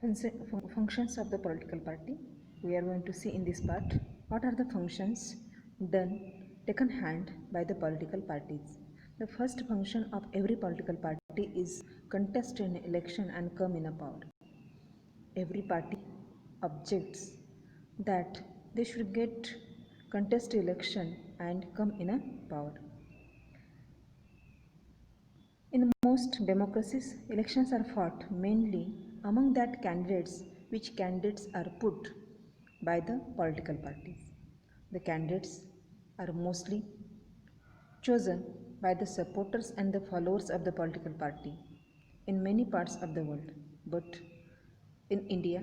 Functions of the political party. We are going to see in this part what are the functions taken hand by the political parties. The first function of every political party is contest in election and come in a power. Every party objects that they should get contest election and come in a power. In most democracies, elections are fought mainly among that candidates which candidates are put by the political parties. The candidates are mostly chosen by the supporters and the followers of the political party in many parts of the world. But in India,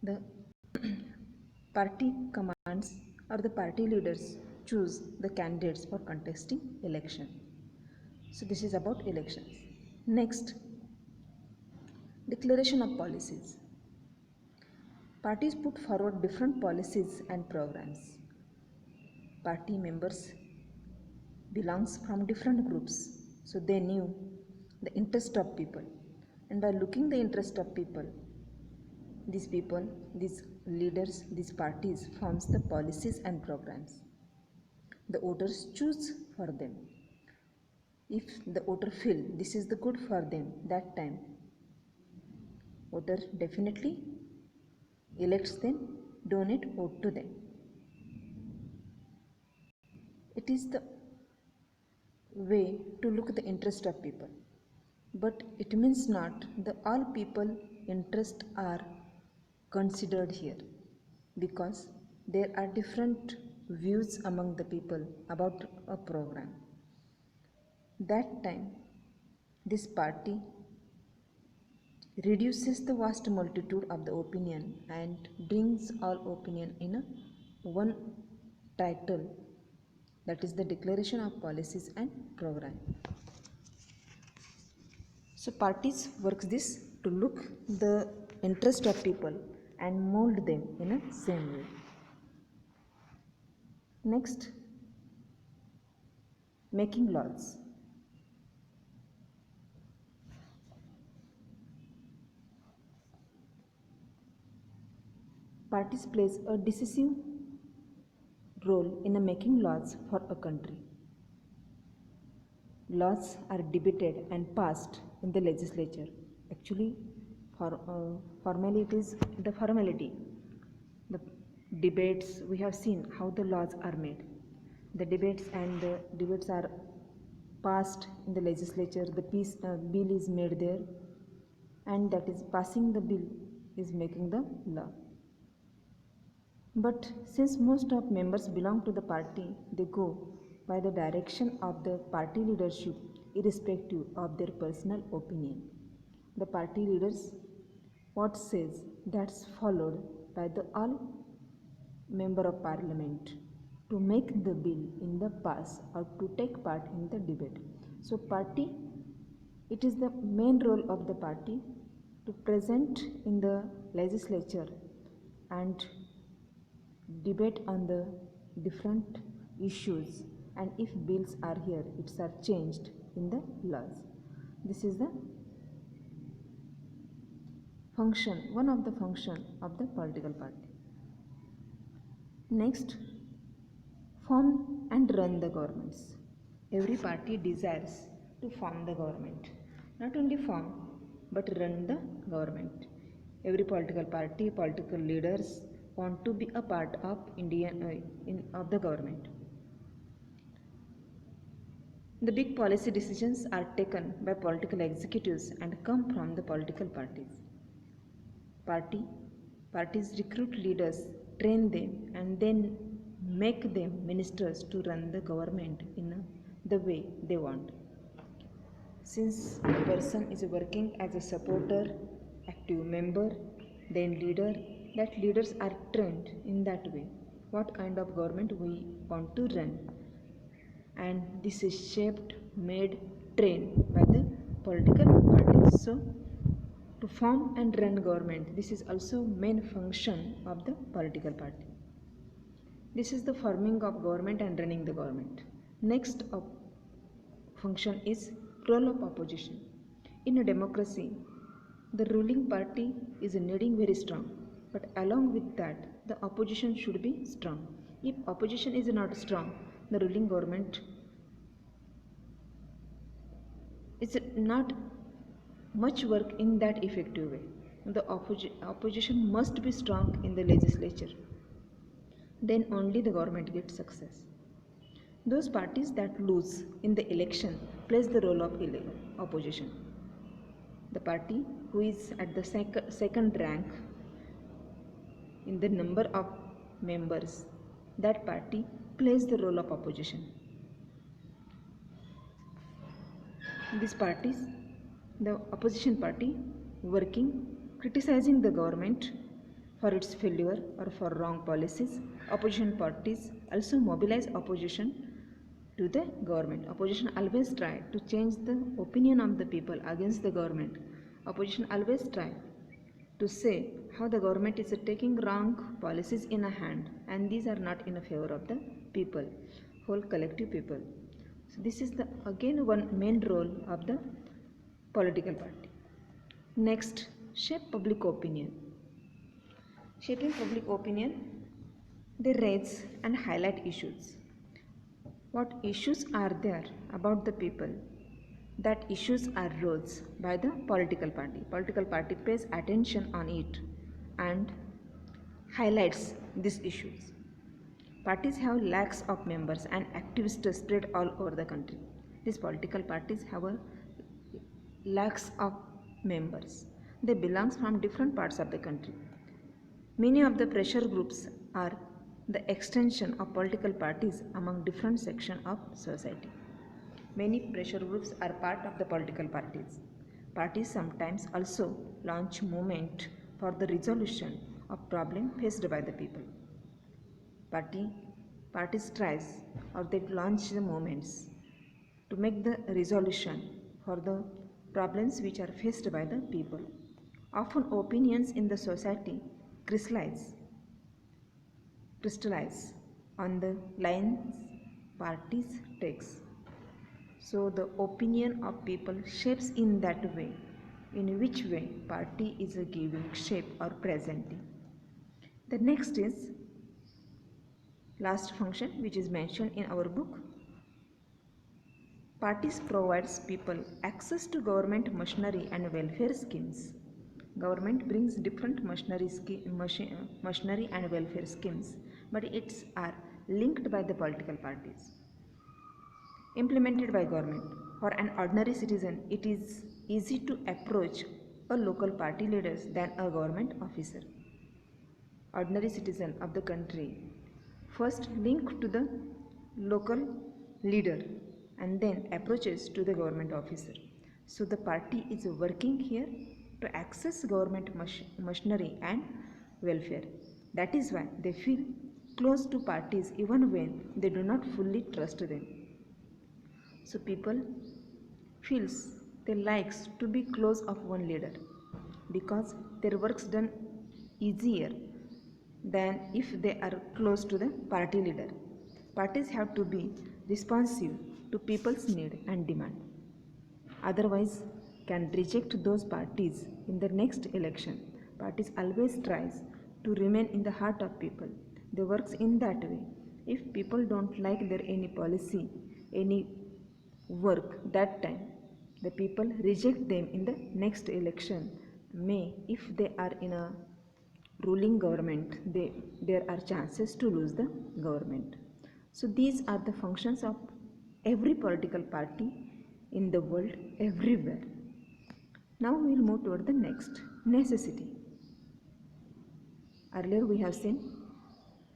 the party commands or the party leaders choose the candidates for contesting election. So this is about elections. Next, declaration of policies. Parties put forward different policies and programs. Party members belongs from different groups, so they knew the interest of people. And by looking the interest of people, these leaders, these parties forms the policies and programs. The voters choose for them. If the voter feel this is the good for them, that time voter definitely elects them, donate vote to them. It is the way to look the interest of people, but it means not the all people interest are considered here, because there are different views among the people about a program. That time this party reduces the vast multitude of the opinion and brings all opinion in a one title, that is the declaration of policies and program. So parties works this to look the interest of people and mold them in a same way. Next, making laws. Parties plays a decisive role in making laws for a country. Laws are debated and passed in the legislature. Actually, formally it is the formality. The debates, we have seen how the laws are made. The debates are passed in the legislature. The bill is made there, and that is passing the bill is making the law. But since most of members belong to the party, they go by the direction of the party leadership irrespective of their personal opinion. The party leaders what says, that's followed by the all member of parliament to make the bill in the pass or to take part in the debate. So party, it is the main role of the party to present in the legislature and debate on the different issues, and if bills are here, it's are changed in the laws. This is the function, one of the function of the political party. Next, form and run the governments. Every party desires to form the government, not only form but run the government. Every political party, political leaders want to be a part of of the government. The big policy decisions are taken by political executives and come from the political parties. Parties recruit leaders, train them, and then make them ministers to run the government in the way they want. Since a person is working as a supporter, active member, then leader, that leaders are trained in that way, what kind of government we want to run, and this is shaped, made, trained by the political parties. So to form and run government, this is also main function of the political party. This is the forming of government and running the government. Next function is role of opposition. In a democracy, The ruling party is needing very strong, but along with that, the opposition should be strong. If opposition is not strong, the ruling government is not much work in that effective way. The opposition must be strong in the legislature. Then only the government gets success. Those parties that lose in the election plays the role of opposition. The party who is at the second rank in the number of members, that party plays the role of opposition. These parties, the opposition party working, criticizing the government for its failure or for wrong policies. Opposition parties also mobilize opposition to the government. Opposition always try to change the opinion of the people against the government. Opposition always try to say how the government is taking wrong policies in a hand, and these are not in favor of the people, whole collective people. So this is the again one main role of the political party. Next, shape public opinion. Shaping public opinion, they raise and highlight issues. What issues are there about the people? That issues are rose by the political party. Political party pays attention on it and highlights these issues. Parties have lakhs of members and activists spread all over the country. These political parties have lakhs of members. They belong from different parts of the country. Many of the pressure groups are the extension of political parties among different sections of society. Many pressure groups are part of the political parties. Parties sometimes also launch movement for the resolution of problems faced by the people. Parties tries or they launch the movements to make the resolution for the problems which are faced by the people. Often opinions in the society crystallize on the lines parties takes. So the opinion of people shapes in that way, in which way party is giving shape or presenting. The next is last function which is mentioned in our book. Parties provides people access to government machinery and welfare schemes. Government brings different machinery and welfare schemes, but it's are linked by the political parties. Implemented by government. For an ordinary citizen, it is easy to approach a local party leaders than a government officer. Ordinary citizen of the country first link to the local leader and then approaches to the government officer. So the party is working here to access government machinery and welfare. That is why they feel close to parties even when they do not fully trust them. So people feels they likes to be close of one leader because their work's done easier than if they are close to the party leader. Parties have to be responsive to people's need and demand. Otherwise, can reject those parties in the next election. Parties always tries to remain in the heart of people. They works in that way. If people don't like their any policy, any work that time, the people reject them in the next election. If they are in a ruling government, there are chances to lose the government. So these are the functions of every political party in the world, everywhere. Now we will move toward the next, necessity. Earlier we have seen,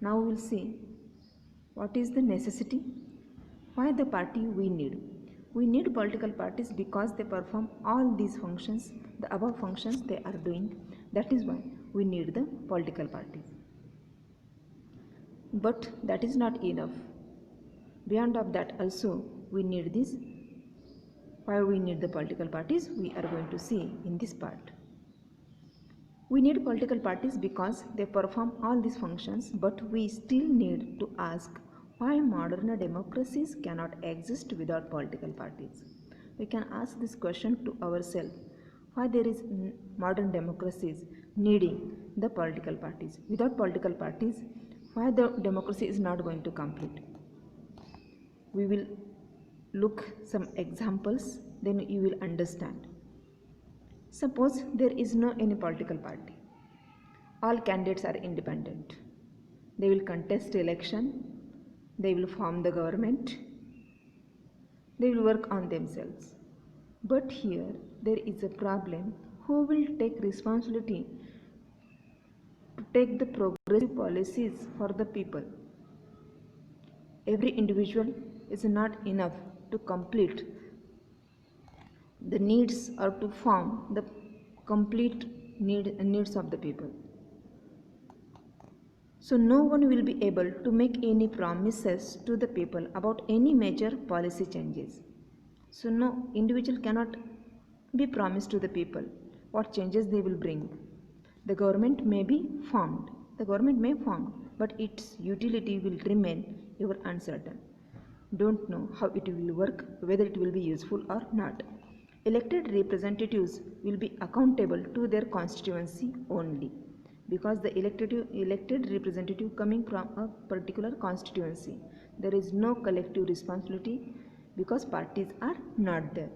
now we will see what is the necessity, why the party we need. We need political parties because they perform all these functions, the above functions they are doing. That is why we need the political parties. But that is not enough. Beyond of that also we need this. Why we need the political parties, we are going to see in this part. We need political parties because they perform all these functions, but we still need to ask why modern democracies cannot exist without political parties. We can ask this question to ourselves. Why there is modern democracies needing the political parties. Without political parties, why the democracy is not going to complete. We will look some examples, then you will understand. Suppose there is no any political party. All candidates are independent. They will contest election, they will form the government, they will work on themselves. But here there is a problem. Who will take responsibility to take the progressive policies for the people? Every individual is not enough to complete the needs or to form the complete needs of the people. So no one will be able to make any promises to the people about any major policy changes. So no individual cannot be promised to the people what changes they will bring. The government may be formed, but its utility will remain ever uncertain. Don't know how it will work, whether it will be useful or not. Elected representatives will be accountable to their constituency only, because the elected representative coming from a particular constituency. There is no collective responsibility because parties are not there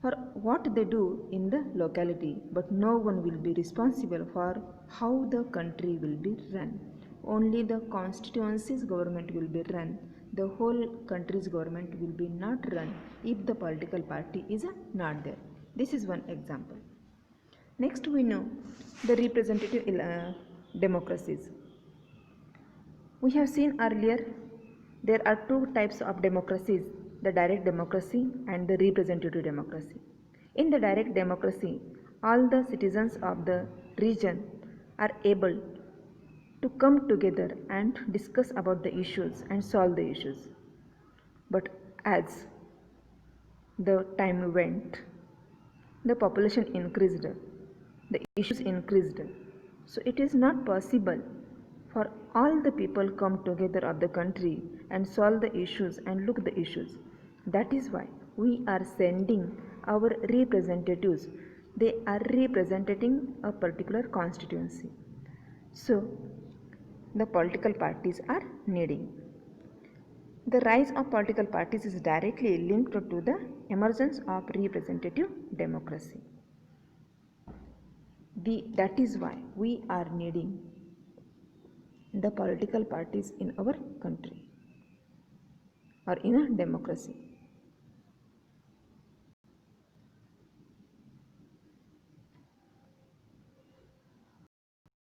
for what they do in the locality, but no one will be responsible for how the country will be run. Only the constituency's government will be run. The whole country's government will be not run if the political party is not there. This is one example. Next, we know the representative democracies. We have seen earlier there are two types of democracies, the direct democracy and the representative democracy. In the direct democracy, all the citizens of the region are able to come together and discuss about the issues and solve the issues. But as the time went, the population increased, the issues increased. So it is not possible for all the people come together of the country and solve the issues and look the issues. That is why we are sending our representatives. They are representing a particular constituency. So the political parties are needing. The rise of political parties is directly linked to the emergence of representative democracy. That is why we are needing the political parties in our country or in a democracy.